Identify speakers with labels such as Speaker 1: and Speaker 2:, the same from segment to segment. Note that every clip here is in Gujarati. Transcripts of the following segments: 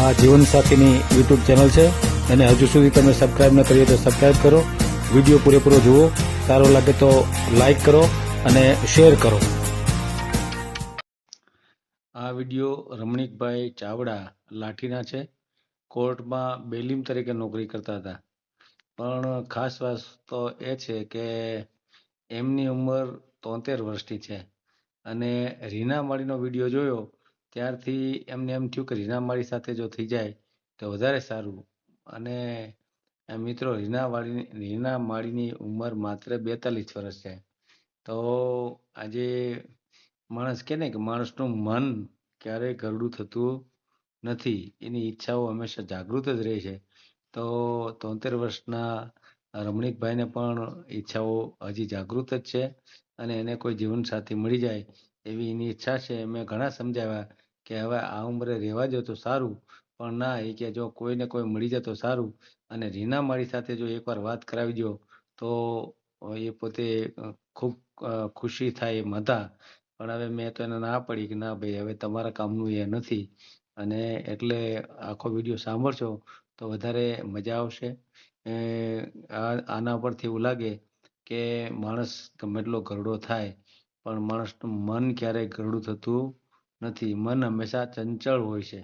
Speaker 1: આ જીવનસાથીની યુટ્યુબ ચેનલ છે અને હજુ સુધી તમે સબસ્ક્રાઇબ ન કરી તો સબસ્ક્રાઇબ કરો. વિડીયો પૂરેપૂરો જુઓ. સારો લાગે તો લાઈક કરો અને શેર કરો. આ વિડીયો રમણીકભાઈ ચાવડા લાઠીના છે. કોર્ટમાં બેલીમ તરીકે નોકરી કરતા હતા. પણ ખાસ વાત તો એ છે કે એમની ઉંમર 73 વર્ષની છે અને રીના માળીનો વિડીયો જોયો ત્યારથી એમને એમ થયું કે રીના માળી સાથે જો થઈ જાય તો વધારે સારું. અને મિત્રો, રીના માળીની ઉંમર માત્ર 42 વર્ષ છે. તો આજે માણસ કહે ને કે માણસનું મન ક્યારેય ઘરડું થતું નથી. એની ઈચ્છાઓ હંમેશા જાગૃત જ રહે છે. તો 73 વર્ષના રમણીકભાઈને પણ ઈચ્છાઓ હજી જાગૃત જ છે અને એને કોઈ જીવનસાથી મળી જાય એવી એની ઈચ્છા છે. મેં ઘણા સમજાવ્યા કે હવે આ ઉંમરે રહેવા દો તો સારું, પણ ના, એ કે જો કોઈને કોઈ મળી જાય તો સારું. અને રીના માળી સાથે જો એકવાર વાત કરાવી દો તો એ પોતે ખૂબ ખુશી થાય એમ હતા. પણ હવે મેં તો એને ના પડી કે ના ભાઈ, હવે તમારા કામનું એ નથી. અને એટલે આખો વિડીયો સાંભળશો તો વધારે મજા આવશે. આના પરથી એવું લાગે કે માણસ ગમે એટલો ઘરડો થાય પણ માણસનું મન ક્યારેય ઘરડું થતું નથી. મન હંમેશા ચંચળ હોય છે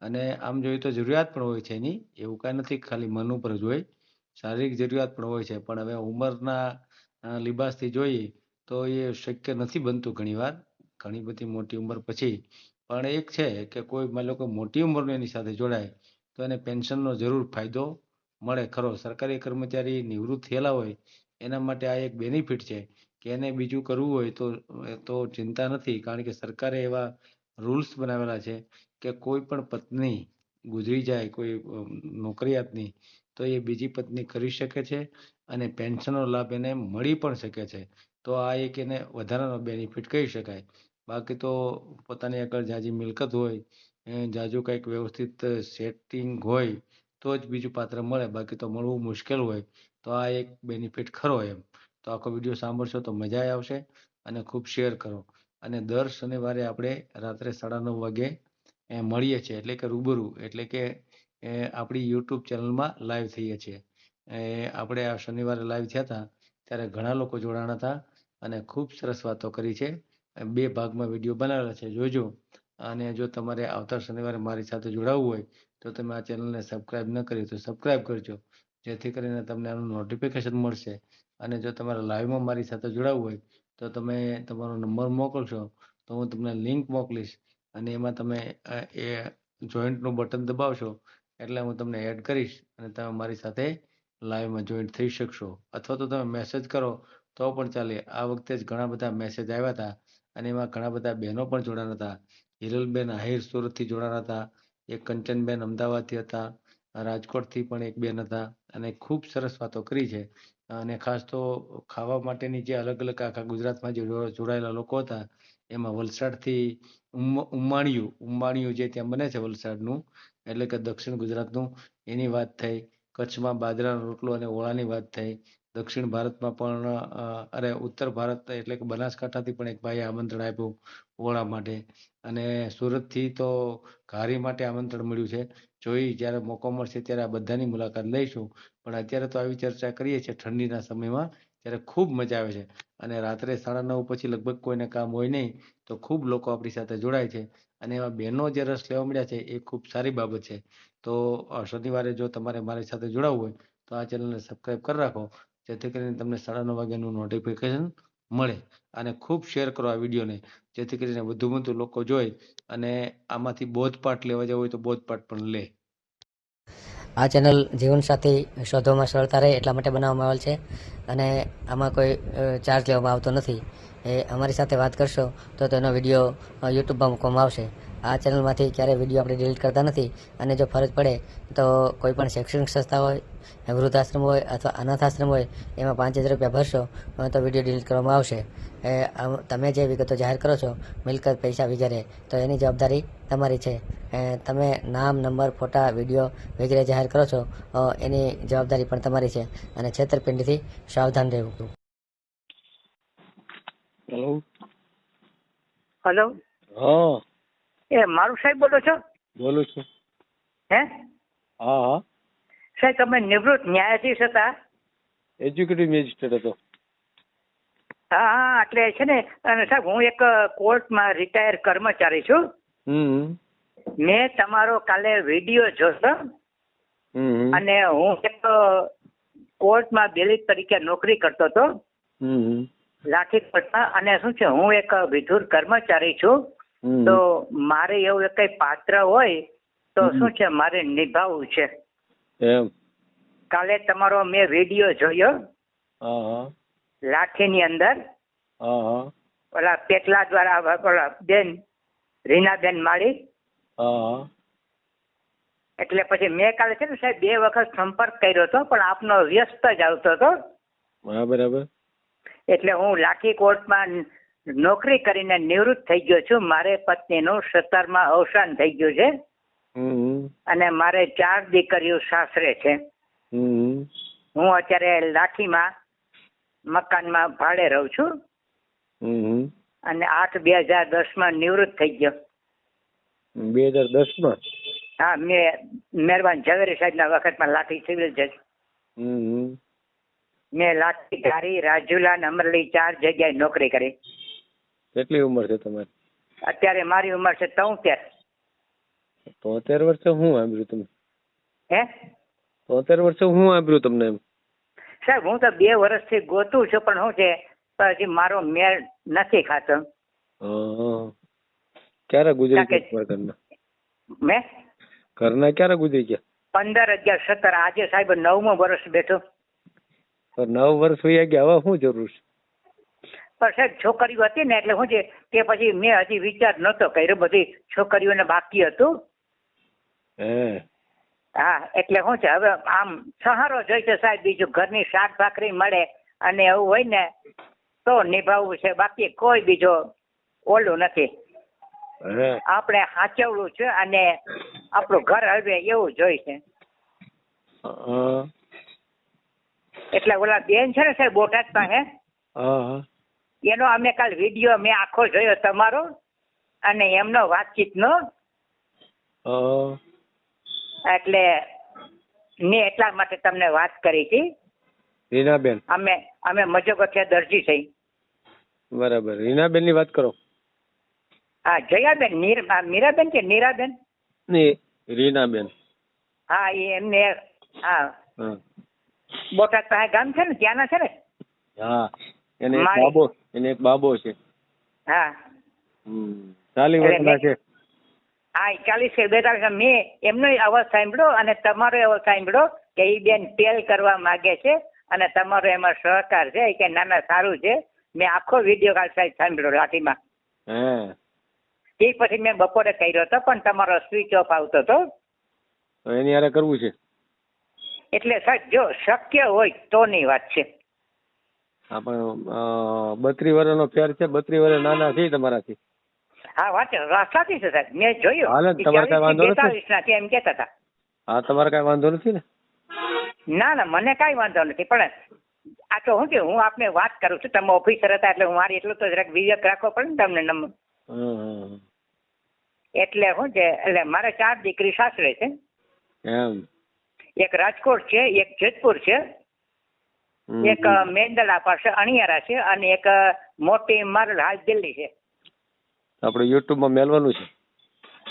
Speaker 1: અને આમ જોઈએ તો જરૂરિયાત પણ હોય છે એની. એવું કાંઈ નથી ખાલી મન ઉપર જ હોય, શારીરિક જરૂરિયાત પણ હોય છે. પણ હવે ઉંમરના લિબાસથી જોઈએ તો એ શક્ય નથી બનતું ઘણીવાર, ઘણી બધી મોટી ઉંમર પછી. પણ એક છે કે કોઈ માની લો કે મોટી ઉંમરનું એની સાથે જોડાય તો એને પેન્શનનો જરૂર ફાયદો મળે ખરો. સરકારી કર્મચારી નિવૃત્ત થયેલા હોય એના માટે આ એક બેનિફિટ છે કે એને બીજું કરવું હોય તો ચિંતા નથી. કારણ કે સરકારે એવા રૂલ્સ બનાવેલા છે કે કોઈ પણ પત્ની ગુજરી જાય કોઈ નોકરિયાતની તો એ બીજી પત્ની કરી શકે છે અને પેન્શનનો લાભ એને મળી પણ શકે છે. તો આ એક એને વધારાનો બેનિફિટ કહી શકાય. બાકી તો પોતાની આગળ જાજી મિલકત હોય, જાજુ કંઈક વ્યવસ્થિત સેટિંગ હોય તો જ બીજું પાત્ર મળે, બાકી તો મળવું મુશ્કેલ હોય. તો આ એક બેનિફિટ ખરો એમ. તો આખો વિડીયો સાંભળશો તો મજા આવશે અને ખૂબ શેર કરો. અને દર શનિવારે આપણે રાત્રે 9:30 વાગે મળીએ છીએ, એટલે કે રૂબરૂ, એટલે કે આપણી યુટ્યુબ ચેનલમાં લાઈવ થઈએ છીએ. આપણે આ શનિવારે લાઈવ થયા હતા ત્યારે ઘણા લોકો જોડાણા હતા અને ખૂબ સરસ વાતો કરી છે. 2 ભાગમાં વિડીયો બનાવેલા છે, જોજો. અને જો તમારે આવતા શનિવારે મારી સાથે જોડાવવું હોય તો તમે આ ચેનલને સબસ્ક્રાઈબ ન કરી તો સબસ્ક્રાઈબ કરજો, જેથી કરીને તમને આનું નોટિફિકેશન મળશે. અને જો તમારે લાઈવમાં મારી સાથે જોડાવવું હોય તો તમે તમારો નંબર મોકલશો તો હું તમને લિંક મોકલીશ અને એમાં તમે એ જોઈન્ટનું બટન દબાવશો એટલે હું તમને એડ કરીશ અને તમે મારી સાથે લાઈવમાં જોઈન્ટ થઈ શકશો. અથવા તો તમે મેસેજ કરો તો પણ ચાલે. આ વખતે જ ઘણા બધા મેસેજ આવ્યા હતા અને એમાં ઘણા બધા બહેનો પણ જોડાણા હતા. હિરલબેન આહિર સુરતથી જોડાણા હતા, એક કંચનબેન અમદાવાદથી હતા, રાજકોટથી પણ એક બેન હતા અને ખૂબ સરસ વાતો કરી છે. અને ખાસ તો ખાવા માટેની જે અલગ અલગ આખા ગુજરાતમાં જે જોડાયેલા લોકો હતા એમાં વલસાડથી ઉંબાણિયું જે ત્યાં બને છે વલસાડનું, એટલે કે દક્ષિણ ગુજરાતનું, એની વાત થઈ. કચ્છમાં બાજરાનો રોટલો અને ઓળાની વાત થઈ. દક્ષિણ ભારતમાં પણ ઉત્તર ભારત એટલે કે બનાસકાંઠાથી પણ એક ભાઈએ આમંત્રણ આપ્યું ઓળા માટે. અને સુરતથી તો ઘારી માટે આમંત્રણ મળ્યું છે. જોઈ જ્યારે મોકો મળશે ત્યારે આ બધાની મુલાકાત લઈશું. પણ અત્યારે તો આવી ચર્ચા કરીએ છીએ ઠંડીના સમયમાં ત્યારે ખૂબ મજા આવે છે. અને રાત્રે 9:30 પછી લગભગ કોઈને કામ હોય નહીં તો ખૂબ લોકો આપણી સાથે જોડાય છે અને એમાં બહેનો જે રસ લેવા મળ્યા છે એ ખૂબ સારી બાબત છે. તો શનિવારે જો તમારે મારી સાથે જોડાવવું હોય તો આ ચેનલને સબસ્ક્રાઈબ કરી રાખો, જેથી કરીને તમને 9:30 વાગ્યાનું નોટિફિકેશન મળે. અને ખૂબ શેર કરો આ વિડીયોને, જેથી કરીને વધુ લોકો જોઈ અને આમાંથી બોધપાઠ લેવા જવો હોય તો બોધપાઠ પણ લે.
Speaker 2: આ ચેનલ જીવનસાથી શોધવામાં સરળતા રહે એટલા માટે બનાવવામાં આવેલ છે અને આમાં કોઈ ચાર્જ લેવામાં આવતો નથી. એ અમારી સાથે વાત કરશો તો તેનો વિડીયો યુટ્યુબમાં મૂકવામાં આવશે. આ ચેનલમાંથી ક્યારેય વિડીયો આપણે ડિલીટ કરતા નથી અને જો ફરજ પડે તો કોઈ પણ શૈક્ષણિક સંસ્થા હોય, વૃદ્ધાશ્રમ હોય અથવા અનાથ આશ્રમ હોય એમાં 5,000 રૂપિયા ભરશો તો વિડીયો ડિલીટ કરવામાં આવશે. તમે જે વિગતો જાહેર કરો છો, મિલકત, પૈસા વગેરે, તો એની જવાબદારી તમારી છે. તમે નામ, નંબર, ફોટા, વિડીયો વગેરે જાહેર કરો છો એની જવાબદારી પણ તમારી છે અને છેતરપિંડીથી સાવધાન રહેવું.
Speaker 3: હેલો.
Speaker 4: હેલો.
Speaker 3: હા,
Speaker 4: એ મારું સાહેબ બોલો છો?
Speaker 3: બોલું છું. હે
Speaker 4: હા હા
Speaker 3: સાહેબ તમે નિવૃત્ત ન્યાયાધીશ હતા?
Speaker 4: એજ્યુકેટિવ મેજિસ્ટ્રેટ હતો.
Speaker 3: હા હા એટલે છે ને અને સાહેબ હું એક કોર્ટમાં રિટાયર કર્મચારી છું. મેં તમારો કાલે વિડીયો જોયો અને હું એક કોર્ટમાં બેલિક તરીકે નોકરી કરતો હતો લાઠી કોર્ટમાં. અને શું છે હું એક વિધુર કર્મચારી છું. તો મારે એવું એક કઈ પાત્ર હોય તો શું છે મારે નિભાવવું છે.
Speaker 4: એમ
Speaker 3: કાલે તમારો મેં વિડીયો જોયો લાઠીની અંદર ઓલા પેટલા દ્વારા ઓલા બેન રીનાબેન માળી. એટલે પછી મેં કાલે છે ને સાહેબ 2 વખત સંપર્ક કર્યો હતો પણ આપનો વ્યસ્ત જ આવતો હતો.
Speaker 4: બરાબર.
Speaker 3: એટલે હું લાઠી કોર્ટમાં નોકરી કરીને નિવૃત્ત થઈ ગયો છું. મારે પત્નીનું 17માં અવસાન થઈ ગયું છે અને મારે 4 દીકરીઓ સાસરે છે. હું અત્યારે લાઠીમાં મકાનમાં ભાડે રહું છું અને 8/2010 નિવૃત્ત થઈ ગયો.
Speaker 4: 2010
Speaker 3: હા, મેં મહેરબાન ઝવેરી સાહેબના વખતમાં લાઠી સિવિલ જજ. મેં લાઠી, ધારી, રાજુલા અને અમરેલી 4 જગ્યાએ નોકરી કરી.
Speaker 4: કેટલી ઉંમર છે તમારી?
Speaker 3: અત્યારે મારી ઉંમર છે 73.
Speaker 4: 73 વર્ષે હું સાંભળ્યું તમે?
Speaker 3: હે
Speaker 4: 73 વર્ષે હું સાંભળ્યું તમને એમ?
Speaker 3: સાહેબ હું તો 2 વર્ષથી ગોતું છું પણ શું છે હજી મારો મેળ નથી ખાતો.
Speaker 4: ક્યારે ગુજરી ગયા તમારા ઘરના?
Speaker 3: મેં
Speaker 4: ઘરના ક્યારે ગુજરી ગયા?
Speaker 3: 15/11/17. આજે સાહેબ 9મું વર્ષ બેઠું.
Speaker 4: 9 વર્ષ વયા ગયા, હવે શું જરૂર છે?
Speaker 3: પણ સાહેબ છોકરીઓ હતી ને એટલે શું છે તે પછી મેં હજી વિચાર નહોતો કર્યો. બધી છોકરીઓને બાકી હતું. હા એટલે શું છે હવે આમ સહારો જોઈશે સાહેબ. બીજું ઘરની શાક ભાખરી મળે અને એવું હોય ને તો નિભાવવું છે. બાકી કોઈ બીજો ઓલું નથી. આપણે સાચવવું છે અને આપણું ઘર હળવે એવું જોઈશે. એટલે ઓલા બેન છે ને સાહેબ બોટાદ પાસે, એનો અમે કાલ વિડીયો મેં આખો જોયો તમારો અને એમનો વાતચીતનો. એટલે મેં એટલા માટે તમને વાત કરી હતી.
Speaker 4: રીનાબેન?
Speaker 3: અમે મજોગઠિયા દરજી છે.
Speaker 4: બરાબર. રીનાબેન ની વાત કરો?
Speaker 3: હા, જયાબેન. મીરાબેન કે નીરાબેન?
Speaker 4: રીનાબેન.
Speaker 3: હા એમને. હા બોટાદ પાસે ગામ છે ને ત્યાંના છે ને?
Speaker 4: હા, એને એક બાબો છે.
Speaker 3: હા
Speaker 4: 40 વર્ષના છે.
Speaker 3: હા 40 કે 42. મેં એમનો અવાજ સાંભળ્યો અને તમારો અવાજ સાંભળ્યો કે એ બેન તેલ કરવા માંગે છે અને તમારો એમાં સહકાર છે કે નાના સારું છે. મેં આખો વિડીયો કાલ સાહેબ સાંભળ્યો લાઠીમાં. એ પછી મેં બપોરે કર્યો હતો પણ તમારો સ્વિચ ઓફ આવતો હતો.
Speaker 4: એની હારે કરવું છે
Speaker 3: એટલે સાહેબ જો શક્ય હોય તો ની વાત છે.
Speaker 4: હા પણ 32 વર્ષનો ફેર છે. 32 વર્ષ નાના છે તમારાથી.
Speaker 3: હા વાત સાચી છે સાહેબ. મેં જોયું.
Speaker 4: હાલે તમારે કઈ વાંધો નથી?
Speaker 3: 42 ના એમ કેતા હતા.
Speaker 4: હા તમારે કઈ વાંધો નથી ને?
Speaker 3: ના મને કઈ વાંધો નથી. પણ આ તો શું છે હું આપને વાત કરું છું. તમે ઓફિસર હતા એટલે હું મારી એટલું તો જરાક વિવેક રાખવો પડે ને તમને નંબર. એટલે શું છે એટલે મારે 4 દીકરી સાસરે છે. એક રાજકોટ છે, એક જેતપુર છે, એક મેંદડા પાસે અણિયારા છે અને એક મોટી મારલ હાલ દિલ્હી છે.
Speaker 4: આપણે યુટ્યુબ માં મેલવાનું છે.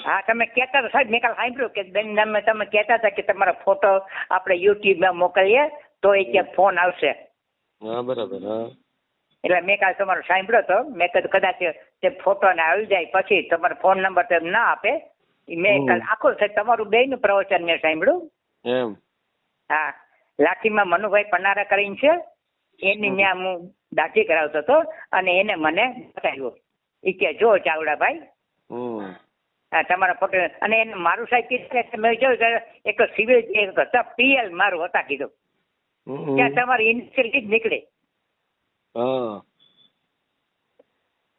Speaker 3: હા તમે કહેતા હતા સાહેબ. મેં કાલ સાંભળ્યું કે બેન તમે કહેતા હતા કે તમારો ફોટો આપણે યુટ્યુબ માં મોકલીએ તો એ ક્યાંક ફોન આવશે.
Speaker 4: હા બરાબર.
Speaker 3: એટલે મેં કાલ તમારો સાંભળ્યો હતો. મેં કીધું કદાચ તે ફોટો ને આવી જાય પછી તમારો ફોન નંબર તો ના આપે. મેં કાલ આખું તમારું બેયનું પ્રવચન મેં સાંભળ્યું.
Speaker 4: એમ?
Speaker 3: હા લાઠીમાં મનુભાઈ પનારા કરીને છે. એની ત્યાં હું દાઢી કરાવતો હતો અને એને મને બતાવ્યો. એ કે જો ચાવડાભાઈ તમારા ફોટો અને એને મારું સાહેબ કીધું મેં જોયું એક સિવિલ હતા PL મારું હતા કીધું ત્યાં તમારી ઇનિશિયલ જ નીકળે.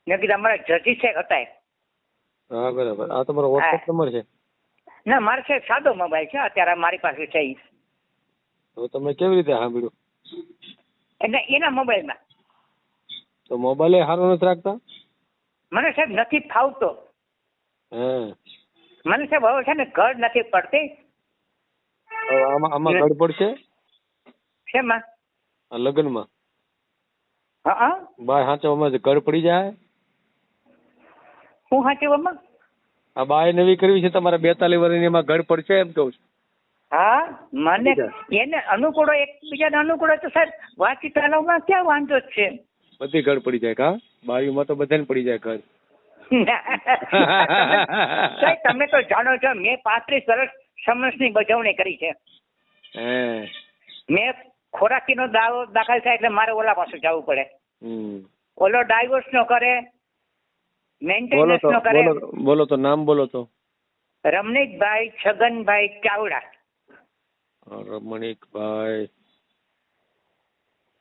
Speaker 3: મેં કીધું અમારા જજી સાહેબ હતા.
Speaker 4: હા બરાબર. આ તમારો વોટ્સએપ નંબર છે?
Speaker 3: ના મારે સાહેબ સાદો મોબાઈલ છે અત્યારે મારી પાસે છે.
Speaker 4: તો તમે કેવી રીતે સાંભળ્યું?
Speaker 3: એટલે એના મોબાઈલમાં.
Speaker 4: તો મોબાઈલ સારો નથી રાખતા?
Speaker 3: મને સાહેબ નથી ફાવતો. મને સાહેબ હવે છે ને ઘર નથી પડતી
Speaker 4: આમાં આમાં ગડબડ છે
Speaker 3: શેમાં?
Speaker 4: આ લગ્નમાં
Speaker 3: હા
Speaker 4: બાય હાચવામાં ગડ પડી જાય.
Speaker 3: હું સાચવવામાં?
Speaker 4: આ બાય નવી કરવી છે તમારે 42 વર્ષની, એમાં ગડ પડશે એમ કહું છું.
Speaker 3: હા મને એને અનુકૂળ એકબીજાને અનુકૂળ તો સાહેબ વાતચીત ચાલવામાં ક્યાં વાંધો જ છે.
Speaker 4: બધી ગડ પડી જાય કા બાયુમાં તો બધાને પડી જાય ગડ.
Speaker 3: સાહેબ તમે તો જાણો છો મેં 35 વર્ષ સમરસની બજવણી કરી છે. મેં ખોરાકીનો દાવો દાખલ થાય એટલે મારે ઓલા પાછું જવું પડે. ઓલો ડાયવોર્સ નો કરે, મેન્ટેનન્સ નો કરે.
Speaker 4: બોલો તો નામ બોલો તો.
Speaker 3: રમણીકભાઈ છગનભાઈ ચાવડા.
Speaker 4: રમણીકભાઈ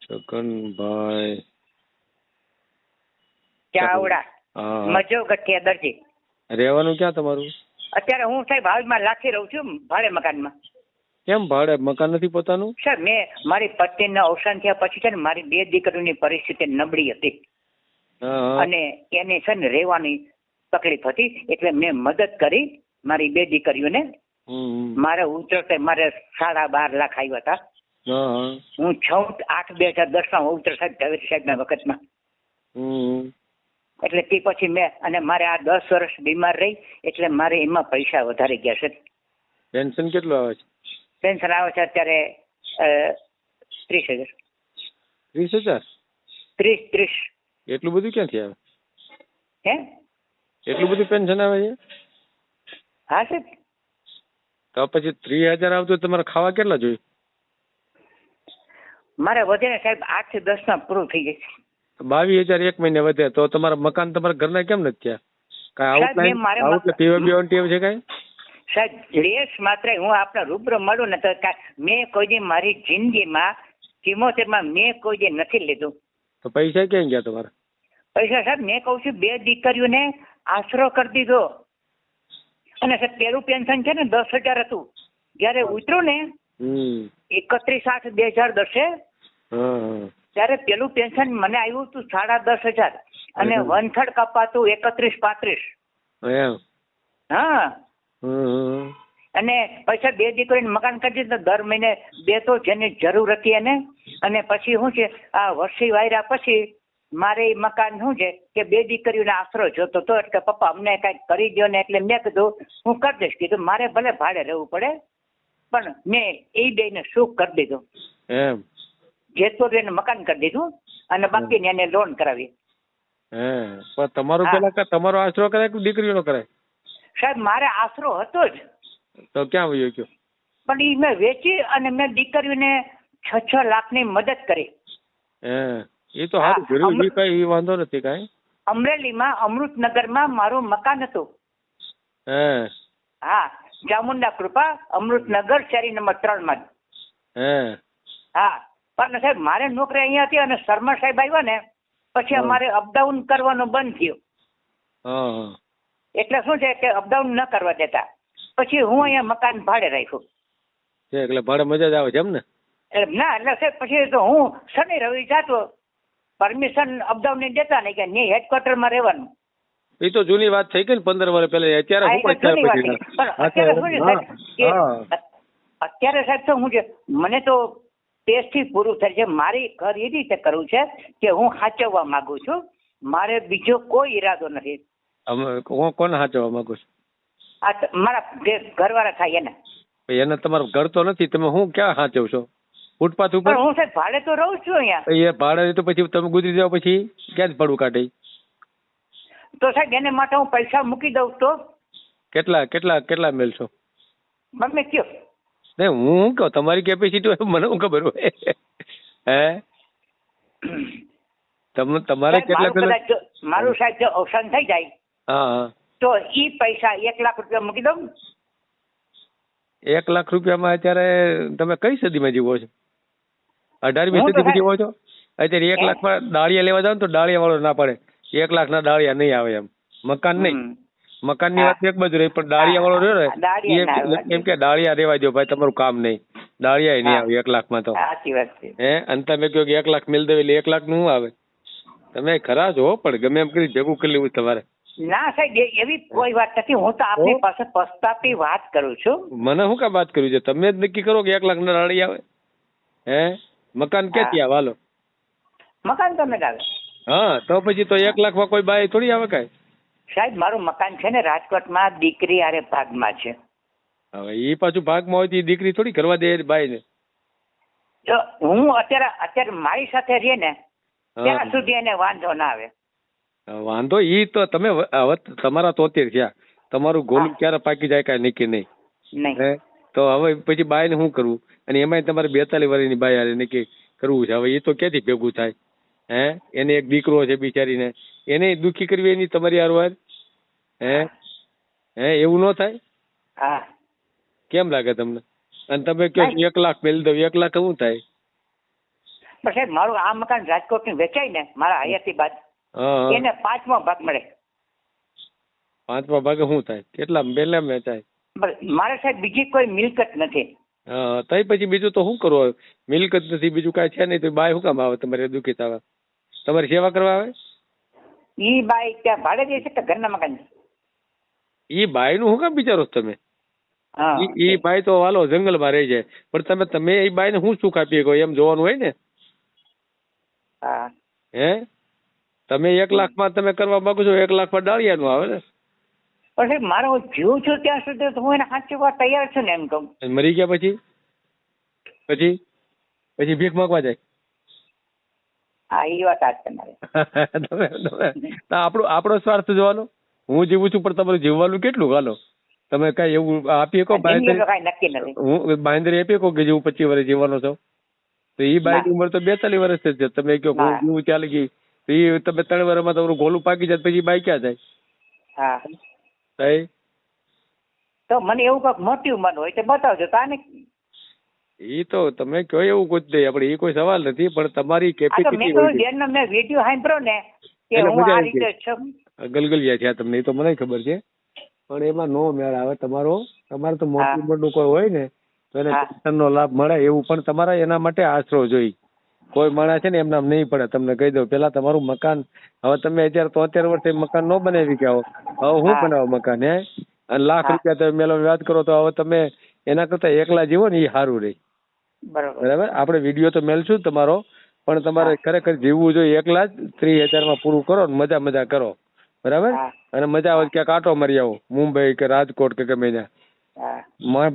Speaker 4: છગનભાઈ
Speaker 3: ચાવડા, મજો ગઠિયા દરજી.
Speaker 4: રહેવાનું ક્યાં તમારું?
Speaker 3: અત્યારે હું સાહેબ હાલમાં લાખી રહું છું ભાડે મકાનમાં.
Speaker 4: કેમ ભાડે મકાન નથી પોતાનું?
Speaker 3: સર મેં મારી પત્નીના અવસાન થયા પછી છે ને મારી 2 દીકરીઓની પરિસ્થિતિ નબળી હતી અને એની છે ને રહેવાની તકલીફ હતી એટલે મેં મદદ કરી મારી 2 દીકરીઓને. મારે ઉતરતે મારે 12.5 લાખ આવ્યા હતા. હું 6/8/2010 ઉતર સાહેબ ઝવેરી સાહેબના વખતમાં. એટલે તે પછી મેં અને મારે આ 10 વર્ષ બીમાર રહી એટલે મારે એમાં પૈસા વધારે ગયા છે.
Speaker 4: પેન્શન કેટલું આવે છે?
Speaker 3: પેન્શન આવે છે અત્યારે 30,000.
Speaker 4: 30,000?
Speaker 3: 30.
Speaker 4: એટલું બધું ક્યાંથી આવે?
Speaker 3: હે
Speaker 4: એટલું બધું પેન્શન આવે છે?
Speaker 3: હા સાહેબ.
Speaker 4: તો પછી 30,000 આવતું તમારે ખાવા કેટલા જોઈએ?
Speaker 3: મારે વધે ને સાહેબ 8 થી 10 માં પૂરું થઈ જાય.
Speaker 4: 22,000 એક મહિને વધે તો તમારા મકાન તમારા ઘરના કેમ નથી થયા? કઈ આઉટલાઈન પીવા પીવાની ટેવ છે કઈ?
Speaker 3: સાહેબ લેસ માત્ર હું આપને રૂબરૂ મળું ને તો મેં કોઈ દી મારી જિંદગીમાં 74 મેં કોઈ દી નથી લીધું.
Speaker 4: તો પૈસા ક્યાં ગયા તમારા?
Speaker 3: પૈસા સાહેબ મેં કહું છું 2 દીકરીઓને આશરો કરી દીધો અને સાહેબ પેલું પેન્શન છે ને 10,000 હતું. જયારે ઉતર્યું ને 31/8/2010 ત્યારે પેલું પેન્શન મને આવ્યું હતું 10,500 અને 1/3 કપાતું 31/35. હા અને પૈસા 2 દીકરીને મકાન કરી દીધું. દર મહિને 2 તો જેની જરૂર હતી એને. અને પછી શું છે આ વર્ષી વાયરા પછી મારે મકાન શું છે કે 2 દીકરીઓને આશરો જોતો હતો એટલે પપ્પા અમને કઈક કરી દો ને એટલે મેં કીધું હું કરી દઈશ. કીધું મારે ભલે ભાડે રહેવું પડે પણ મેં એ 2ને સુખ કરી દીધું. જેતો એને મકાન કરી દીધું અને બાકીને એને લોન કરાવી.
Speaker 4: પણ તમારો પેલા તમારો આશરો કરાય કે દીકરીઓનો કરાય?
Speaker 3: સાહેબ મારે આશરો હતો જ.
Speaker 4: તો ક્યાં વયો ગયો?
Speaker 3: પણ એ મેં વેચી અને મેં દીકરીઓને 6 લાખની મદદ કરી.
Speaker 4: એ તો સારું કર્યું, એ કઈ વાંધો નથી કઈ.
Speaker 3: અમરેલીમાં અમૃતનગરમાં મારું મકાન હતું. હા ચામુંડા કૃપા અમૃતનગર શેરી નંબર 3 માં. હા પણ સાહેબ મારે નોકરી અહીંયા હતી અને શર્મા સાહેબ આવ્યા ને પછી અમારે અપડાઉન કરવાનું બંધ થયું. એટલે શું છે કે અપડાઉન ન કરવા દેતા. પછી હું અહીંયા મકાન ભાડે રાખ્યું.
Speaker 4: એટલે ભાડે મજા જ આવે છે એમ ને?
Speaker 3: ના એટલે સાહેબ પછી તો હું શનિ રવિ જાતો. પરમિશન અપડાઉન ની દેતા નહીં કે નહીં હેડક્વાર્ટરમાં રહેવાનું.
Speaker 4: એ તો જૂની વાત થઈ ગઈ ને 15 વર્ષ પહેલા.
Speaker 3: અત્યારે સાહેબ તો હું છે મને તો ટેસ્ટથી પૂરું થાય છે. મારી ઘર એ રીતે કરવું છે કે હું સાચવવા માંગુ છું. મારે બીજો કોઈ ઈરાદો નથી.
Speaker 4: હું કોને સાચવવા માંગુ છું?
Speaker 3: મારા ઘરવાળા થાય એને.
Speaker 4: એને તમારું ઘર તો નથી, તમે હું ક્યાં સાચવશો? ફૂટપાથ ઉપર?
Speaker 3: હું સાહેબ ભાડે તો રહું છું અહીંયા.
Speaker 4: એ ભાડે તો પછી તમે ગુજરી જાવ પછી ક્યાં જ પડવું કાઢે?
Speaker 3: તો સાહેબ એને માટે હું પૈસા મૂકી દઉં તો
Speaker 4: કેટલા મેળશો?
Speaker 3: તમે કયો.
Speaker 4: નહીં હું કહું તમારી કેપેસિટી મને શું ખબર હોય? તમારે કેટલા?
Speaker 3: મારું સાહેબ જો અવસાન થઈ જાય તો ઈ પૈસા 1 લાખ રૂપિયા મૂકી દઉં.
Speaker 4: 1 લાખ રૂપિયામાં અત્યારે તમે કઈ સદીમાં જીવો છો? 18મી સદીમાં જીવો છો? અત્યારે 1 લાખમાં ડાળિયા લેવા જાવ ને તો ડાળિયા વાળો ના પડે 1 લાખના ડાળિયા નહીં આવે એમ. મકાન નહીં, મકાનની વાત એક બાજુ રહી પણ ડાળિયા વાળો રહ્યો ને એમ કે ડાળિયા રેવા દો ભાઈ, તમારું કામ નહીં. ડાળિયા નહીં આવે 1 લાખમાં તો. અને તમે કહો કે 1 લાખ મિલ દે એટલે 1 લાખ નું આવે? તમે ખરા છો પણ ગમે એમ કરી ભેગું કરી લેવું તમારે.
Speaker 3: ના સાહેબ એવી કોઈ વાત નથી. હું તો આપની પાસે પ્રસ્તાવની વાત કરું છું.
Speaker 4: મને શું કામ વાત કર્યું છે? તમે જ નક્કી કરો કે 1 લાખ ના દાળી આવે. હે મકાન ક્યાંથી આવે? હાલો
Speaker 3: મકાન તમે જ આવે.
Speaker 4: હા તો પછી તો 1 લાખમાં કોઈ બાય થોડી આવે કાંઈ.
Speaker 3: સાહેબ મારું મકાન છે ને રાજકોટમાં દીકરી હારે ભાગમાં છે.
Speaker 4: હવે એ પાછું ભાગમાં હોય તો દીકરી થોડી કરવા દે બાય ને.
Speaker 3: જો હું અત્યારે મારી સાથે રહીએ ને ત્યાં સુધી એને વાંધો ના આવે.
Speaker 4: વાંધો ઈ તો તમે હવે તમારા 73 થયા, તમારું ગોલું ક્યારે પાકી જાય કાંઈ નક્કી નહીં.
Speaker 3: નહીં
Speaker 4: તો હવે પછી બાય ને શું કરવું? અને એમાંય તમારે 42 વર્ષની બાય હારે નક્કી કરવું છે. હવે એ તો ક્યાંથી ભેગું થાય? હે એને એક દીકરો છે બિચારીને, એને દુઃખી કરવી એની તમારી હારવાર? હે એવું ન થાય?
Speaker 3: હા
Speaker 4: કેમ લાગે તમને? અને તમે કહો 1 લાખ મેળવી દો, 1 લાખ શું થાય?
Speaker 3: પણ સાહેબ મારું આ મકાન રાજકોટનું વેચાય ને મારા હયાતી બાદ એને 5મો ભાગ મળે.
Speaker 4: 5મા ભાગે શું થાય? કેટલા પહેલા વેચાય?
Speaker 3: મારે સાહેબ બીજી કોઈ મિલકત નથી.
Speaker 4: હા તઈ પછી બીજું તો શું કરવું? મિલકત નથી બીજું કાંઈ છે નહીં તો બાય શું કામ આવે તમારે દુઃખી થવા? તમારી સેવા કરવા આવે?
Speaker 3: ઈ બાઈ ત્યાં ભાડે દે છે કે ઘરના મકાન?
Speaker 4: ઈ બાય નું શું કામ વિચારો છો તમે? ઈ બાઈ તો હાલો જંગલમાં રહી જાય, પણ તમે એ બાઈ ને શું સુખ આપી શકો એમ જોવાનું હોય ને. હે તમે 1 લાખમાં તમે કરવા માંગો છો, 1 લાખમાં ડાળિયાનું આવે ને.
Speaker 3: પણ મારો જીવ છું ત્યાં સુધી તો હું એને સાચવવા તૈયાર છું ને એમ કહું.
Speaker 4: મરી ગયા પછી પછી પછી ભીખ માંગવા જાય?
Speaker 3: હા એ વાત આજ તમારે.
Speaker 4: આપણો સ્વાર્થ જોવાનો. હું જીવું છું પણ તમારું જીવવાનું કેટલું? હાલો તમે કઈ એવું આપી શકો? હું બાંધરી આપી શકો કે જેવું 25 વર્ષ જીવવાનો છો? તો એ બાઈ ની ઉંમર તો 42 વર્ષ છે. તમે કહો હું જીવું ચાલી ગઈ તો એ તમે 3 વર્ષમાં તમારું ગોલું પાકી જાય પછી બાઈ ક્યાં જાય?
Speaker 3: હા તો મને એવું કઈક મોટી ઉંમર હોય તો બતાવજો. તાને
Speaker 4: એ તો તમે કહો એવું કોઈ દે આપણે, એ કોઈ સવાલ નથી, પણ તમારી કેપેસિટી
Speaker 3: મેં વિડીયો સાંભળ્યો ને કે હું આ રીતે છું.
Speaker 4: ગલગલિયા થયા તમને એ તો મને ખબર છે, પણ એમાં નો મેળ આવે. તમારે તો મોટી ઉંમરનું કોઈ હોય ને તો એને પેન્શનનો લાભ મળે એવું, પણ તમારા એના માટે આશરો જોઈ. કોઈ માણસ છે ને એમ નામ નહીં પડે. તમને કહી દઉં પેલા તમારું મકાન, હવે તમે અત્યારે 73 વર્ષે મકાન ન બનાવી ગયા હો, હવે હું બનાવો મકાન? હે અને લાખ રૂપિયા તમે મેલો વાત કરો તો હવે તમે એના કરતા એકલા જીવો ને એ સારું રહે. બરાબર? આપણે વિડીયો તો મેલશું તમારો, પણ તમારે ખરેખર જીવવું જોઈએ એકલા જ. 30,000 પૂરું કરો ને મજા કરો. બરાબર? અને મજા આવે ક્યાંક આટો મારી આવો, મુંબઈ કે રાજકોટ કે ગમે ત્યાં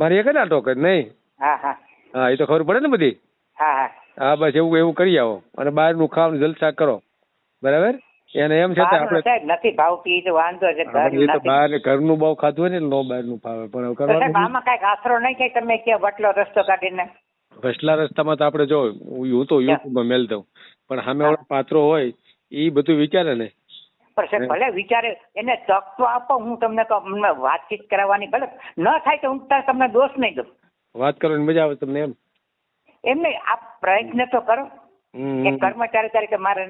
Speaker 4: મારી એક આટો કે નહીં. હા એ તો ખબર પડે ને બધી. હા બસ એવું કરી આવો અને બહારનું ખાવાનું જલસા કરો. બરાબર? એને એમ છતાં આપણે
Speaker 3: નથી ભાવતી તો વાંધો છે.
Speaker 4: એ તો બહાર ઘરનું બહુ ખાધું હોય ને નો બહારનું ભાવે, પણ કરવાનું
Speaker 3: આમાં કઈક આશરો નહીં કે તમે કે વટલો રસ્તો કાઢીને.
Speaker 4: વસલા રસ્તામાં તો આપણે જો હું તો યુટ્યુબમાં મેલ દઉં, પણ સામે વાળો પાત્રો હોય એ બધું વિચારે ને.
Speaker 3: પણ ભલે વિચારે, એને તક તો આપો. હું તમને વાતચીત કરાવવાની, ભલે ન થાય તો હું તમને દોષ નહીં દઉં.
Speaker 4: વાત કરવાની મજા આવે તમને એમ?
Speaker 3: એમ નહીં, આપ પ્રયત્ન તો કરો. એક કર્મચારી તરીકે મારે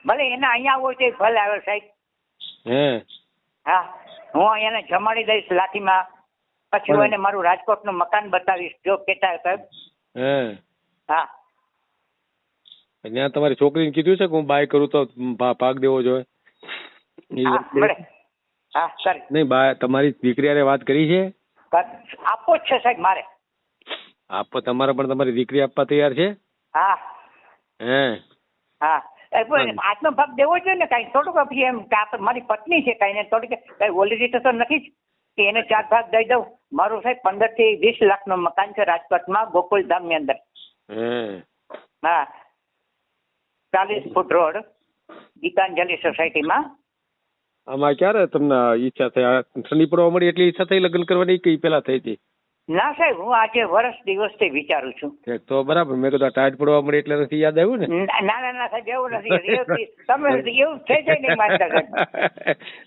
Speaker 3: ભલે એને અહીંયા હોય તો ભલે આવે સાહેબ. હા હું એને જમાડી દઈશ લાઠીમાં, પછી હું એને મારું રાજકોટનું મકાન બતાવીશ જો કેતા સાહેબ. હા
Speaker 4: ત્યાં તમારી છોકરીને કીધું છે કે હું બાય કરું તો ભાગ દેવો જોઈએ? નહીં બા તમારી દીકરી હારે વાત કરી છે?
Speaker 3: આપવો જ છે સાહેબ મારે.
Speaker 4: આપો તમારે, પણ તમારી દીકરી આપવા તૈયાર છે?
Speaker 3: હા આજનો ભાગ દેવો જોઈએ ને. કઈ થોડુંક પછી એમ મારી પત્ની છે, કઈ ને થોડીક કઈ ઓલરેડી તો નથી જ કે એને 4 ભાગ દઈ દઉં. મારું સાહેબ 15 થી 20 લાખનું મકાન છે રાજકોટમાં ગોકુલધામ ની અંદર. હા 40 ફૂટ રોડ, ગીતાંજલિ સોસાયટીમાં.
Speaker 4: આમાં ક્યારે તમને ઈચ્છા થઈ? ઠંડી પડવા મળી એટલે ઈચ્છા થઈ લગ્ન કરવાની કે પેલા થઈ હતી?
Speaker 3: ના સાહેબ હું આજે વર્ષ દિવસથી વિચારું છું.
Speaker 4: તો બરાબર, મેં કીધું ટાઈટ પડવા મળી એટલે નથી યાદ આવ્યું ને?
Speaker 3: ના સાહેબ એવું નથી. તમે એવું થઈ જાય નહીં માનતા સાહેબ.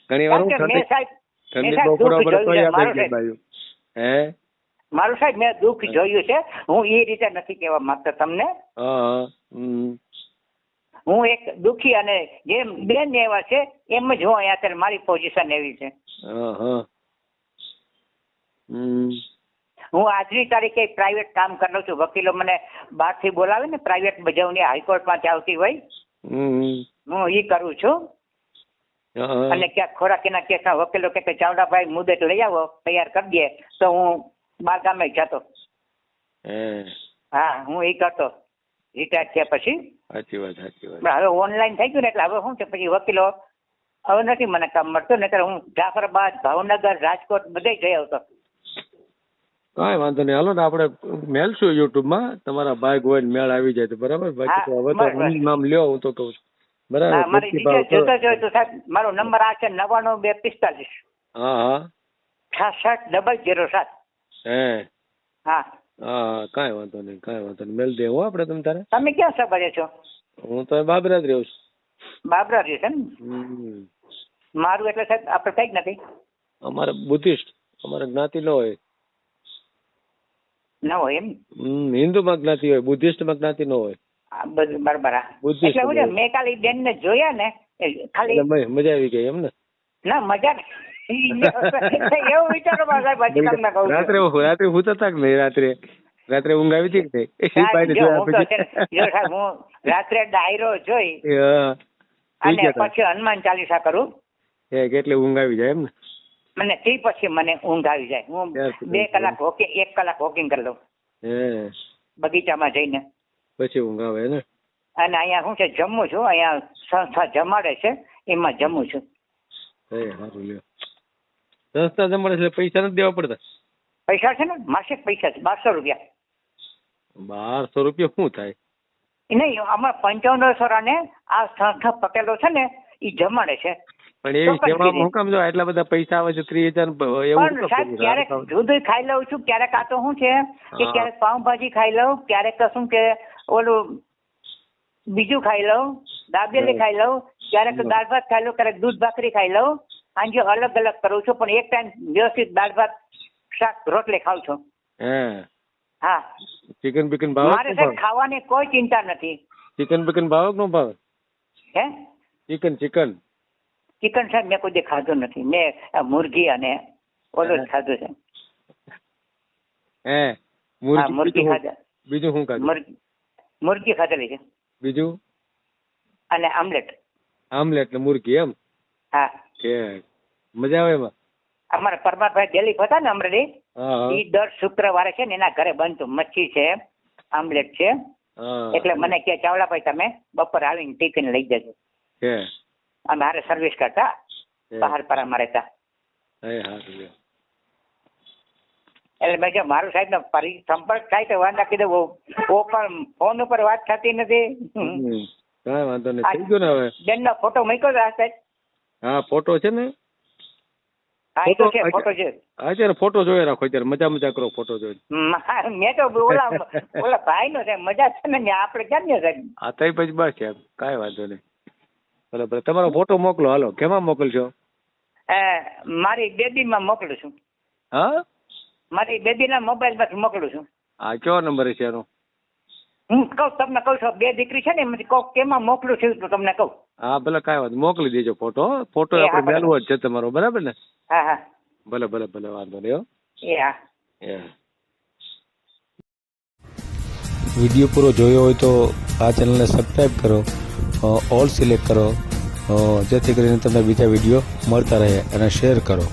Speaker 4: ઘણી વાર
Speaker 3: મેં સાહેબ મારું સાહેબ મેં દુઃખ જોયું છે. હું એ રીતે નથી કહેવા માંગતો તમને. હું એક દુઃખી અને જેમ બેન એવા છે એમ જ હું અહીંયા અત્યારે મારી પોઝિશન એવી છે. હું આજની તારીખે પ્રાઇવેટ કામ કરું છું. વકીલો મને બહારથી બોલાવે ને, પ્રાઇવેટ બજાવની હાઈકોર્ટમાંથી આવતી હોય. હું ઈ કરું છું.
Speaker 4: હા.
Speaker 3: અને ક્યાંક ખોરાકીના કેસના વકીલો કે ચાવડાભાઈ મુદત લઈ આવો તૈયાર કરી દે તો હું બાર ગામે જતો.
Speaker 4: હે
Speaker 3: હા હું એ કરતો રિટાયર થયા પછી.
Speaker 4: સાચી વાત.
Speaker 3: પણ હવે ઓનલાઈન થઈ ગયું ને એટલે હવે શું છે પછી વકીલો હવે નથી મને કામ મળતું, નહીતર હું જાફરાબાદ, ભાવનગર, રાજકોટ બધે જઈ આવતો.
Speaker 4: કાંઈ વાંધો નહીં, હાલો ને આપણે મેલશું યુટ્યુબમાં, તમારા ભાગ હોય ને મેળ આવી જાય તો બરાબર. બાકી તો હવે તો
Speaker 3: બરાબર.
Speaker 4: નામ લ્યો, હું તો કહું છું બરાબર.
Speaker 3: મારી ડિટેલ જોતો જોઈએ તો સાહેબ મારો નંબર આ છે 99245
Speaker 4: હા
Speaker 3: 66 007.
Speaker 4: હે
Speaker 3: હા
Speaker 4: હા કાંઈ વાંધો નહીં મેલ દે હો આપણે તમ તારે.
Speaker 3: તમે ક્યાં સભરે છો?
Speaker 4: હું તો બાબરા જ રહું છું.
Speaker 3: બાબરા રહે છે ને?
Speaker 4: હમ.
Speaker 3: મારું એટલે સાહેબ આપણે કઈ જ નથી.
Speaker 4: અમારે બુદ્ધિસ્ટ, અમારે જ્ઞાતિ ન હોય.
Speaker 3: ન હોય એમ?
Speaker 4: હિન્દુમાં જ્ઞાતિ હોય, બુદ્ધિસ્ટમાં જ્ઞાતિ ન હોય.
Speaker 3: આ બધું બરાબર.
Speaker 4: બુદ્ધિસ્ટ
Speaker 3: એટલે હું છે, મેં કાલે બેન ને જોયા ને ખાલી
Speaker 4: એટલે મજા આવી ગઈ એમ ને?
Speaker 3: ના મજા એવું વિચારો સાહેબ હજી તમને કહું છું.
Speaker 4: રાત્રે હુતા હતા કે નહીં? રાત્રે ઊંઘ આવી હતી કે
Speaker 3: સાહેબ, જો હું તો છે ને, જો સાહેબ હું રાત્રે ડાયરો જોઈ અને પછી હનુમાન ચાલીસા કરું.
Speaker 4: કેટલી ઊંઘ આવી જાય એમ ને?
Speaker 3: મને તે પછી મને ઊંઘ આવી જાય. હું 2 કલાક વોકિંગ 1 કલાક વોકિંગ કરી લઉં બગીચામાં જઈને.
Speaker 4: પછી ઊંઘ આવે ને?
Speaker 3: અને અહીંયા શું છે જમું છું, અહીંયા સંસ્થા જમાડે છે એમાં જમું છું.
Speaker 4: સારું લ્યો. સંસ્થા જમાડે છે પૈસા નથી દેવા પડતા?
Speaker 3: પૈસા છે ને, માસિક પૈસા છે 1200 રૂપિયા.
Speaker 4: 1200 રૂપિયા શું થાય?
Speaker 3: નહીં, અમારા 55 ને આ સંસ્થા પટેલો છે ને એ જમાડે છે.
Speaker 4: પણ એવી સેવામાં હું કામ જો આટલા બધા પૈસા આવે છે 30,000 એવું?
Speaker 3: પણ સાહેબ ક્યારેક દૂધ ખાઈ લઉં છું, ક્યારેક આ તો શું છે કે ક્યારેક પાઉંભાજી ખાઈ લઉં, ક્યારેક શું કે ઓલું બીજું ખાઈ લઉં, દાબેલી ખાઈ લઉં, ક્યારેક દાળ ભાત ખાઈ લઉં, ક્યારેક દૂધ ભાખરી ખાઈ લઉં. આજે અલગ અલગ કરું છું, પણ એક ટાઈમ વ્યવસ્થિત દાળ ભાત શાક રોટલી ખાઉં છું. હા
Speaker 4: ચિકન બિકન ભાવે?
Speaker 3: મારે સાહેબ ખાવાની કોઈ ચિંતા નથી.
Speaker 4: ચિકન બિકન ભાવે કે ન ભાવે?
Speaker 3: હે
Speaker 4: ચિકન
Speaker 3: સાહેબ મેં કોઈ દી ખાધું નથી. મેં મુરગી અને ઓલું જ ખાધું છે. મુરગી ખાધા.
Speaker 4: બીજું શું ખાધું?
Speaker 3: મુરગી ખાધેલી છે.
Speaker 4: બીજું?
Speaker 3: અને આમલેટ
Speaker 4: ને મુરગી એમ?
Speaker 3: હા.
Speaker 4: મજા આવે એમાં?
Speaker 3: અમારા પરમારભાઈ દિલીપ હતા ને અમરેલી, એ દર શુક્રવારે છે ને એના ઘરે બનતું મચ્છી છે, આમલેટ છે. એટલે મને કે ચાવડાભાઈ તમે બપોર આવીને ટિફિન લઈ જજો. અમારે સર્વિસ કરતા બહારપરામાં રહેતા. એટલે મેં જો મારું સાહેબ નો સંપર્ક થાય તો વાંધા કીધું ફોન ઉપર વાત થતી નથી.
Speaker 4: કાંઈ વાંધો નહીં, થઈ ગયું ને હવે.
Speaker 3: બેન નો ફોટો મૂક્યો સાહેબ?
Speaker 4: હા ફોટો છે ને?
Speaker 3: હા એ તો છે, ફોટો છે.
Speaker 4: અત્યારે ફોટો જોઈ રાખો, અત્યારે મજા કરો ફોટો જોઈ.
Speaker 3: મેં તો ઓલા ભાઈ નો છે મજા છે ને, આપણે ક્યાં ને સાહેબ.
Speaker 4: હા તો પછી બસ એમ કાંઈ વાંધો નહીં. બરાબર, તમારો ફોટો મોકલો. હાલો, કેમાં મોકલશો?
Speaker 3: મારી બેબીમાં મોકલું છું.
Speaker 4: હા
Speaker 3: મારી બેબીના મોબાઈલમાંથી મોકલું છું.
Speaker 4: હા કયો નંબર છે એનો?
Speaker 3: હું તમને કહું છું, 2 દીકરી છે ને એમાંથી કેમાં મોકલું છું તો તમને કહું. હા
Speaker 4: ભલે કાંઈ વાત, મોકલી દેજો ફોટો. આપણે મેલવો જ છે તમારો, બરાબર ને?
Speaker 3: હા
Speaker 4: ભલે વાંધો નહીં.
Speaker 3: હા.
Speaker 1: વિડીયો પૂરો જોયો હોય તો આ ચેનલને સબસ્ક્રાઈબ કરો, ઓલ સિલેક્ટ કરો, જેથી કરીને તમને બીજા વિડીયો મળતા રહે, અને શેર કરો.